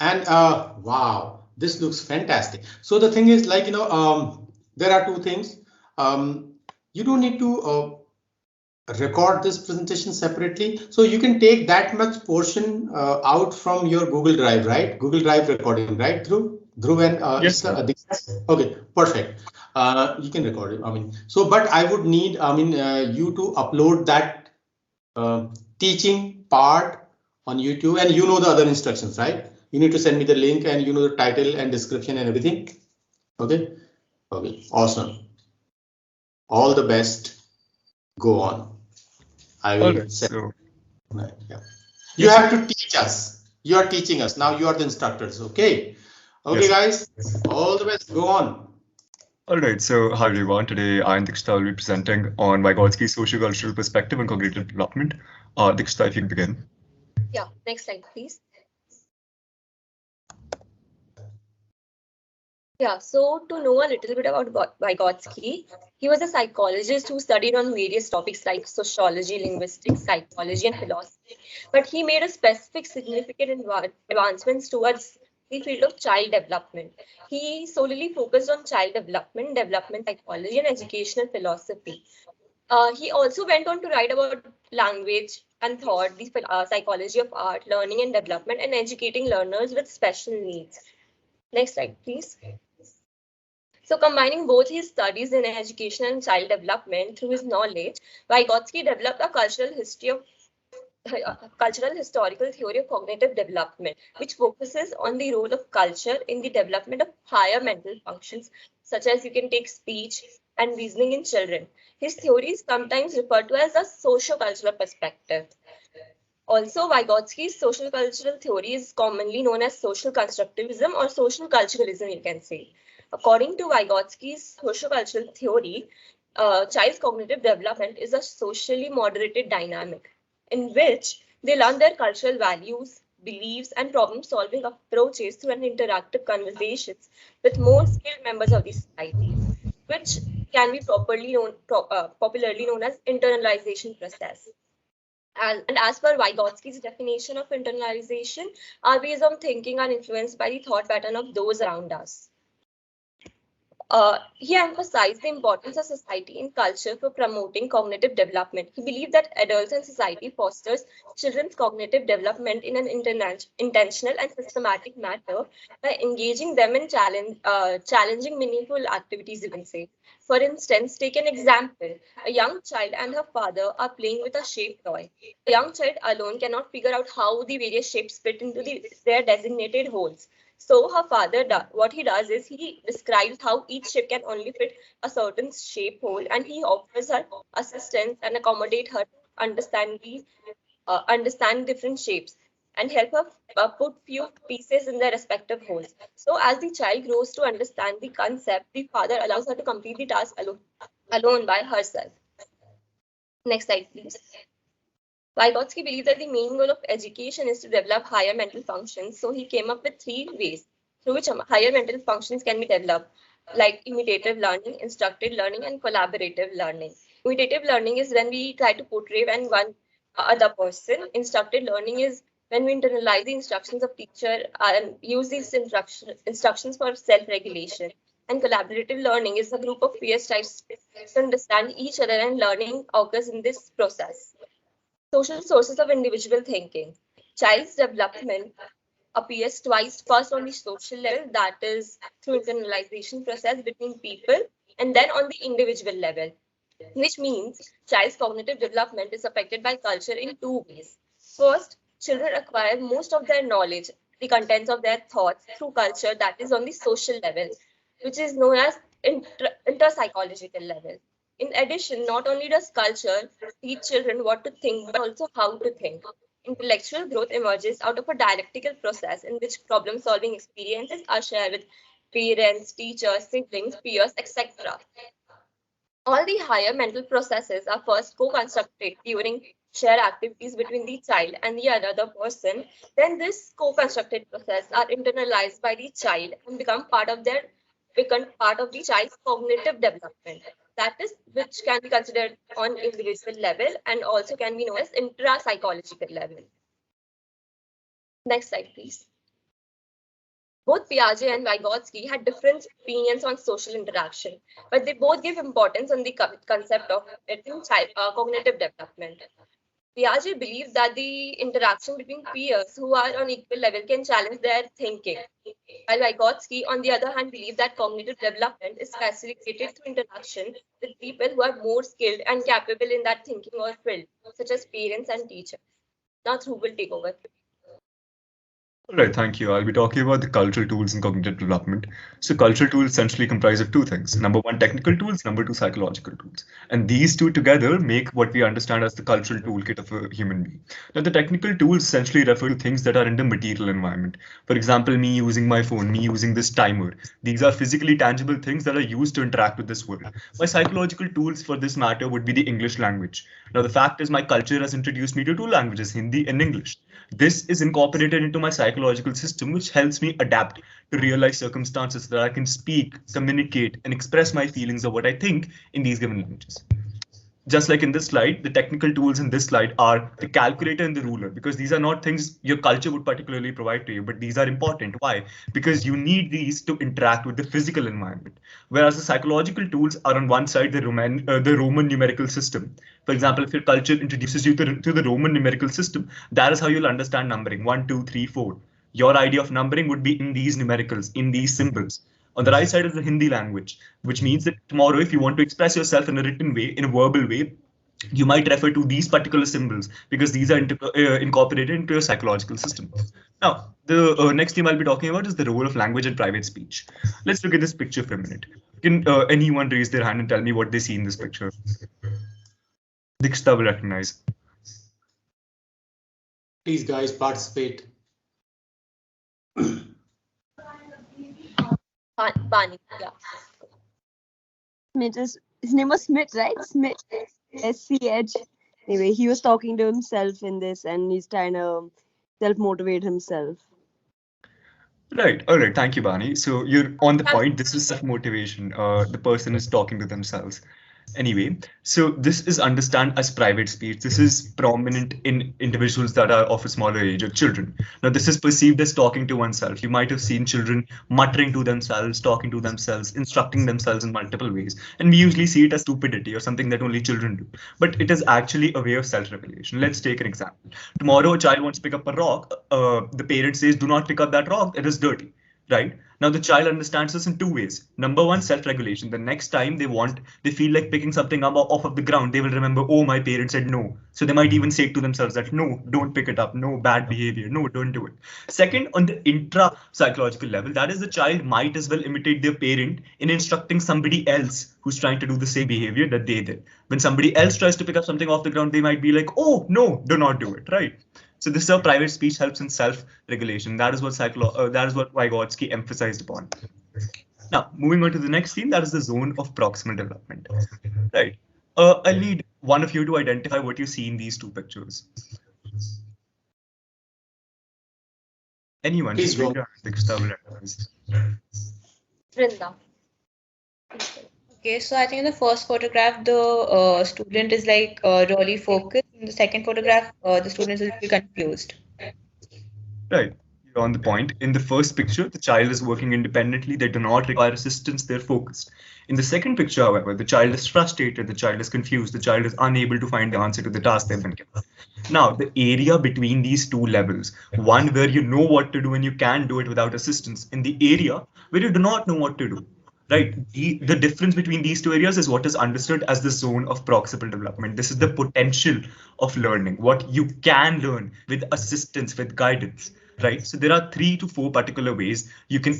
And wow, this looks fantastic. So the thing is, like, there are two things. You don't need to record this presentation separately. So you can take that much portion out from your Google Drive, right? Google Drive recording, right, Dhruv and Yes, sir. okay, perfect. You can record it. I mean, so but I would need, you to upload that teaching part on YouTube, and you know the other instructions, right? You need to send me the link, and you know the title and description and everything. Okay, okay, awesome. All the best. Go on. I All will right. send. So, Yeah. You yes, sir. have to teach us. You are teaching us. Now you are the instructors. Okay. Okay, Yes, sir. guys. All the best. Go on. All right. So, hi everyone. Today, I'm Dikshita will be presenting on Vygotsky's socio-cultural perspective on cognitive development. Dikshita, if you can begin. Yeah, next slide, please. Yeah, so to know a little bit about Vygotsky, he was a psychologist who studied on various topics like sociology, linguistics, psychology, and philosophy. But he made a specific significant advancements towards the field of child development. He solely focused on child development, development psychology, and educational philosophy. He also went on to write about language and thought, the psychology of art, learning and development, and educating learners with special needs. Next slide, please. So, combining both his studies in education and child development through his knowledge, Vygotsky developed a cultural historical theory of cognitive development, which focuses on the role of culture in the development of higher mental functions, such as you can take speech and reasoning in children. His theory is sometimes referred to as a socio-cultural perspective. Also, Vygotsky's social cultural theory is commonly known as social constructivism or social culturalism, you can say. According to Vygotsky's social cultural theory, child's cognitive development is a socially moderated dynamic in which they learn their cultural values, beliefs, and problem solving approaches through an interactive conversations with more skilled members of the society, which can be popularly known as internalization process. And as per Vygotsky's definition of internalization, our ways of thinking are influenced by the thought pattern of those around us. He emphasized the importance of society and culture for promoting cognitive development. He believed that adults and society fosters children's cognitive development in an intentional and systematic manner by engaging them in challenging meaningful activities, you can say. For instance, take an example. A young child and her father are playing with a shaped toy. The young child alone cannot figure out how the various shapes fit into their designated holes. So her father, what he does is he describes how each shape can only fit a certain shape hole, and he offers her assistance and accommodate her to understand different shapes and help her put few pieces in their respective holes. So as the child grows to understand the concept, the father allows her to complete the task alone by herself. Next slide, please. Vygotsky believed that the main goal of education is to develop higher mental functions, so he came up with three ways through which higher mental functions can be developed, like imitative learning, instructed learning, and collaborative learning. Imitative learning is when we try to portray when one other person. Instructed learning is when we internalize the instructions of teacher and use these instructions for self-regulation. And collaborative learning is a group of peers tries to understand each other, and learning occurs in this process. Social sources of individual thinking. Child's development appears twice, first on the social level, that is through internalization process between people, and then on the individual level, which means child's cognitive development is affected by culture in two ways. First, children acquire most of their knowledge, the contents of their thoughts, through culture, that is on the social level, which is known as interpsychological level. In addition, not only does culture teach children what to think, but also how to think. Intellectual growth emerges out of a dialectical process in which problem solving experiences are shared with parents, teachers, siblings, peers, etc. All the higher mental processes are first co-constructed during shared activities between the child and the other person. Then this co-constructed process are internalized by the child and become part of the child's cognitive development. That is, which can be considered on individual level and also can be known as intra-psychological level. Next slide, please. Both Piaget and Vygotsky had different opinions on social interaction, but they both give importance on the concept of it in cognitive development. Piaget believed that the interaction between peers who are on equal level can challenge their thinking, while Vygotsky, on the other hand, believed that cognitive development is facilitated through interaction with people who are more skilled and capable in that thinking or field, such as parents and teachers. Now, Dhruv will take over. All right, thank you. I'll be talking about the cultural tools in cognitive development. So cultural tools essentially comprise of two things. Number one, technical tools. Number two, psychological tools. And these two together make what we understand as the cultural toolkit of a human being. Now, the technical tools essentially refer to things that are in the material environment. For example, me using my phone, me using this timer. These are physically tangible things that are used to interact with this world. My psychological tools for this matter would be the English language. Now, the fact is my culture has introduced me to two languages, Hindi and English. This is incorporated into my psychological system, which helps me adapt to real life circumstances so that I can speak, communicate, and express my feelings of what I think in these given languages. Just like in this slide, the technical tools in this slide are the calculator and the ruler, because these are not things your culture would particularly provide to you, but these are important. Why? Because you need these to interact with the physical environment. Whereas the psychological tools are on one side, the Roman numerical system. For example, if your culture introduces you to the Roman numerical system, that is how you'll understand numbering 1, 2, 3, 4. Your idea of numbering would be in these numericals, in these symbols. On the right side is the Hindi language, which means that tomorrow, if you want to express yourself in a written way, in a verbal way, you might refer to these particular symbols because these are incorporated into your psychological system. Now, the next theme I'll be talking about is the role of language in private speech. Let's look at this picture for a minute. Can anyone raise their hand and tell me what they see in this picture? Dikshita will recognize. Please, guys, participate. Bani, yeah. His name was Smith, right? Smith, SCH. Anyway, he was talking to himself in this, and he's trying to self-motivate himself. Right. All right. Thank you, Bani. So you're on the point. This is self-motivation. The person is talking to themselves. Anyway, so this is understand as private speech. This is prominent in individuals that are of a smaller age or children. Now, this is perceived as talking to oneself. You might have seen children muttering to themselves, talking to themselves, instructing themselves in multiple ways. And we usually see it as stupidity or something that only children do. But it is actually a way of self-regulation. Let's take an example. Tomorrow, a child wants to pick up a rock. The parent says, do not pick up that rock. It is dirty. Right? Now the child understands this in two ways. Number one, self-regulation. The next time they feel like picking something up off of the ground, they will remember, oh, my parents said no. So they might even say to themselves that, no, don't pick it up. No, bad behavior. No, don't do it. Second, on the intra-psychological level, that is the child might as well imitate their parent in instructing somebody else who's trying to do the same behavior that they did. When somebody else tries to pick up something off the ground, they might be like, oh, no, do not do it. Right? So this is how private speech helps in self-regulation. That is what Vygotsky emphasized upon. Now, moving on to the next theme, that is the zone of proximal development. Right. I'll need one of you to identify what you see in these two pictures. Anyone? Please go. Vrinda. Okay, so I think in the first photograph, the student is like really focused. In the second photograph, the student is a little confused. Right, you're on the point. In the first picture, the child is working independently. They do not require assistance. They're focused. In the second picture, however, the child is frustrated. The child is confused. The child is unable to find the answer to the task they've been given. Now, the area between these two levels, one where you know what to do and you can do it without assistance, in the area where you do not know what to do. Right. The difference between these two areas is what is understood as the zone of proximal development. This is the potential of learning, what you can learn with assistance, with guidance. Right. So there are 3 to 4 particular ways you can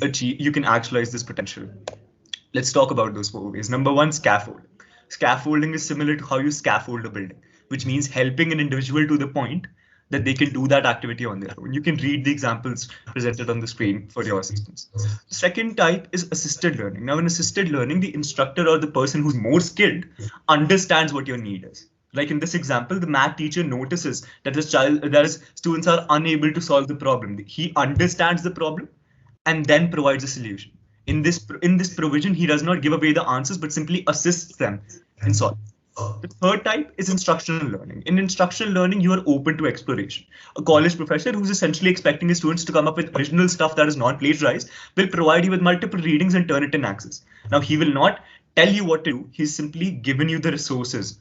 actualize this potential. Let's talk about those 4 ways. Number 1, scaffolding. Scaffolding is similar to how you scaffold a building, which means helping an individual to the point that they can do that activity on their own. You can read the examples presented on the screen for your assistance. The second type is assisted learning. Now, in assisted learning, the instructor or the person who's more skilled understands what your need is. Like in this example, the math teacher notices that students are unable to solve the problem. He understands the problem and then provides a solution. In this provision, he does not give away the answers, but simply assists them in solving. The third type is instructional learning. In instructional learning, you are open to exploration. A college professor who's essentially expecting his students to come up with original stuff that is not plagiarized will provide you with multiple readings and turn it in access. Now, he will not tell you what to do. He's simply given you the resources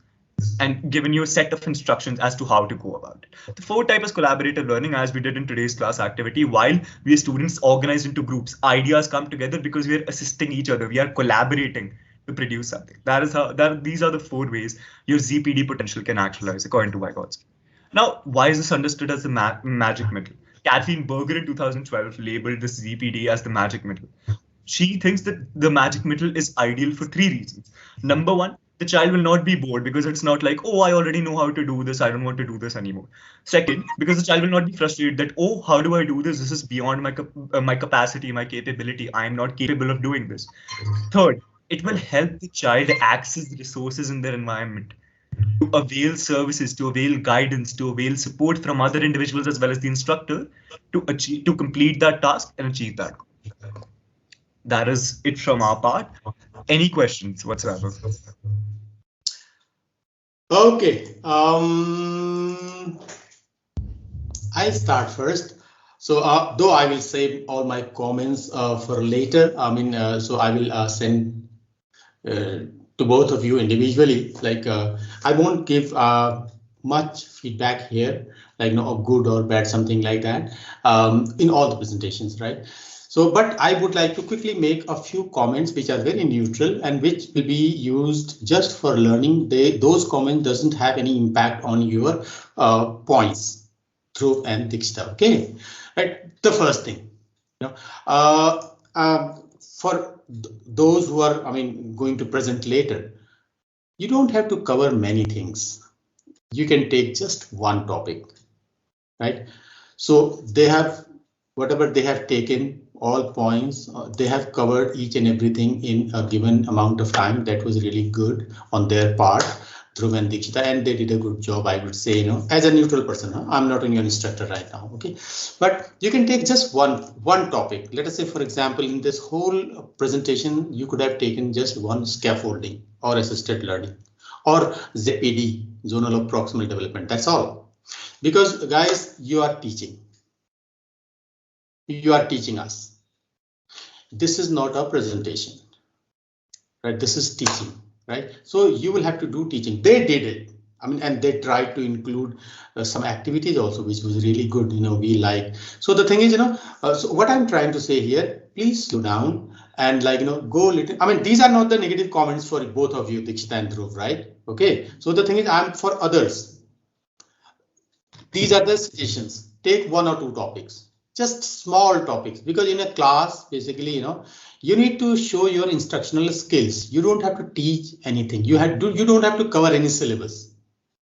and given you a set of instructions as to how to go about it. The fourth type is collaborative learning, as we did in today's class activity. While we are students organized into groups, ideas come together because we are assisting each other. We are collaborating to produce something. These are the four ways your ZPD potential can actualize, according to Vygotsky. Now, why is this understood as the magic middle? Kathleen Berger in 2012 labeled this ZPD as the magic middle. She thinks that the magic middle is ideal for three reasons. Number one, the child will not be bored because it's not like, oh, I already know how to do this, I don't want to do this anymore. Second, because the child will not be frustrated that, oh, how do I do this? This is beyond my capacity, my capability. I am not capable of doing this. Third, it will help the child access resources in their environment, to avail services, to avail guidance, to avail support from other individuals as well as the instructor to complete that task and achieve that goal. That is it from our part. Any questions whatsoever? Okay. I'll start first. So though I will save all my comments for later, so I will send to both of you individually. Like I won't give much feedback here, like good or bad, something like that, in all the presentations, right? So, but I would like to quickly make a few comments which are very neutral and which will be used just for learning. Those comments doesn't have any impact on your points, Dhruv and Dikshita. Okay, right. The first thing, for those who are, going to present later, you don't have to cover many things. You can take just one topic, right? So they have whatever they have taken. All points, they have covered each and everything in a given amount of time. That was really good on their part, Dhruv and Dikshita, and they did a good job, I would say, as a neutral person. I'm not your instructor right now, okay? But you can take just one topic. Let us say, for example, in this whole presentation, you could have taken just one scaffolding or assisted learning or ZPD, zonal or proximal development. That's all. Because guys, you are teaching. You are teaching us. This is not a presentation, right? This is teaching, right? So you will have to do teaching. They did it. And they tried to include some activities also, which was really good. We like. So the thing is, so what I'm trying to say here, please slow down and go a little. These are not the negative comments for both of you, Dikshita and Dhruv, right? Okay. So the thing is, I'm for others. These are the suggestions. Take one or two topics. Just small topics, because in a class, basically, you need to show your instructional skills. You don't have to teach anything. You don't have to cover any syllabus,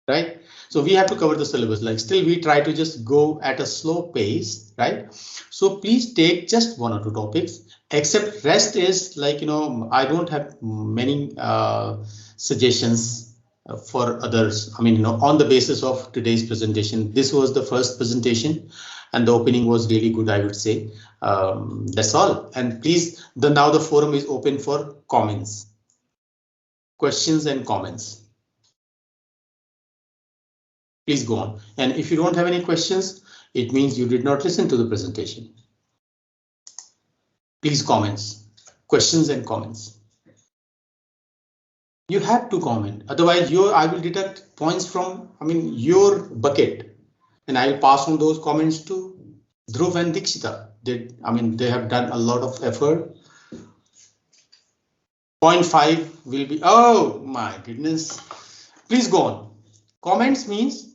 right? So we have to cover the syllabus. Like still, we try to just go at a slow pace, right? So please take just one or two topics. Except rest is like I don't have many suggestions for others. On the basis of today's presentation, this was the first presentation. And the opening was really good, I would say. That's all. And please, now the forum is open for comments, questions and comments. Please go on. And if you don't have any questions, it means you did not listen to the presentation. Please comments, questions and comments. You have to comment. Otherwise, I will deduct points from, your bucket. And I will pass on those comments to Dhruv and Dikshita. They have done a lot of effort. 0.5 will be, oh my goodness. Please go on. Comments means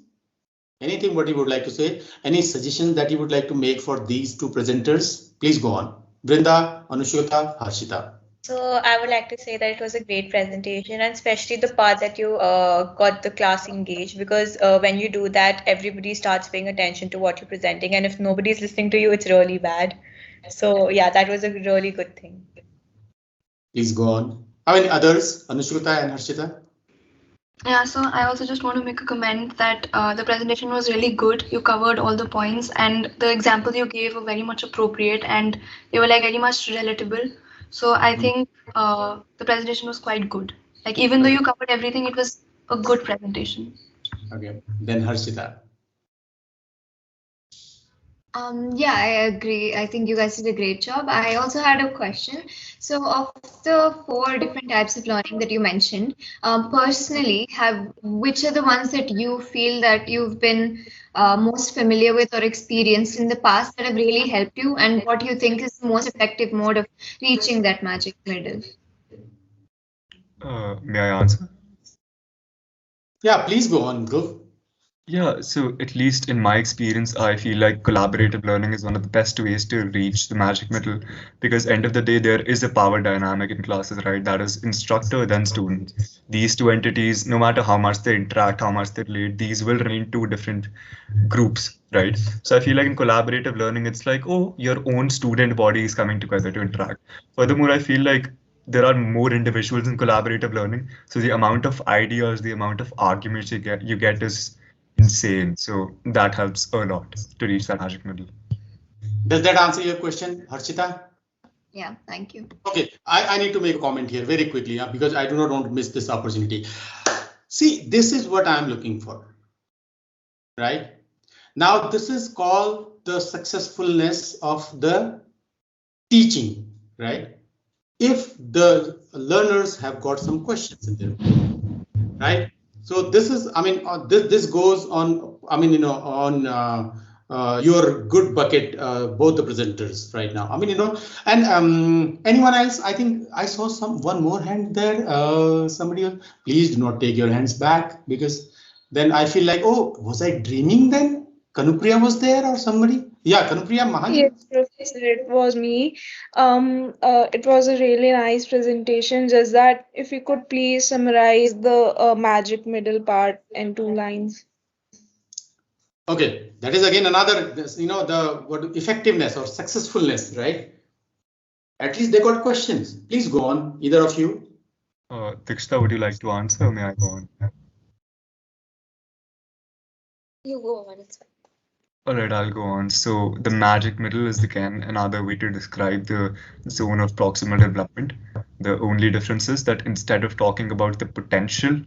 anything what you would like to say, any suggestions that you would like to make for these two presenters, please go on. Brinda, Anushkata, Harshita. So I would like to say that it was a great presentation, and especially the part that you got the class engaged, because when you do that, everybody starts paying attention to what you're presenting, and if nobody's listening to you, it's really bad. So yeah, that was a really good thing. Please go on. Others, Anushkata and Harshita? Yeah, so I also just want to make a comment that the presentation was really good. You covered all the points, and the examples you gave were very much appropriate, and they were like very much relatable. So I think the presentation was quite good. Like even though you covered everything, it was a good presentation. Okay, then Harshita. Yeah, I agree. I think you guys did a great job. I also had a question. So, of the four different types of learning that you mentioned, personally, which are the ones that you feel that you've been most familiar with or experienced in the past that have really helped you, and what you think is the most effective mode of reaching that magic middle? May I answer? Yeah, please go on, Dhruv. Yeah, so at least in my experience, I feel like collaborative learning is one of the best ways to reach the magic middle because end of the day, there is a power dynamic in classes, right? That is instructor then student. These two entities, no matter how much they interact, how much they relate, these will remain two different groups, right? So I feel like in collaborative learning, it's like, oh, your own student body is coming together to interact. Furthermore, I feel like there are more individuals in collaborative learning, so the amount of ideas, the amount of arguments you get is insane. So that helps a lot to reach that magic middle. Does that answer your question, Harshita? Yeah, thank you. Okay, I need to make a comment here very quickly because I do not want to miss this opportunity. See, this is what I'm looking for, right? Now, this is called the successfulness of the teaching, right? If the learners have got some questions in there, right? So this is, I mean, this goes on, I mean, on your good bucket, both the presenters right now. I mean, and anyone else? I think I saw one more hand there. Somebody else, please do not take your hands back because then I feel like, oh, was I dreaming then? Kanupriya was there or somebody? Yeah, Kanupriya Mahan. Yes, Professor, it was me. It was a really nice presentation. Just that if you could please summarize the magic middle part in 2 lines. Okay, that is again another, the what effectiveness or successfulness, right? At least they got questions. Please go on, either of you. Dikshita, would you like to answer or may I go on? You go on, it's fine. All right, I'll go on. So the magic middle is again another way to describe the zone of proximal development. The only difference is that instead of talking about the potential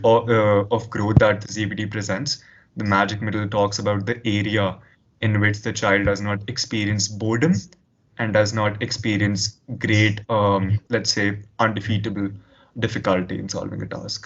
of growth that the ZBD presents, the magic middle talks about the area in which the child does not experience boredom and does not experience great, let's say, undefeatable difficulty in solving a task.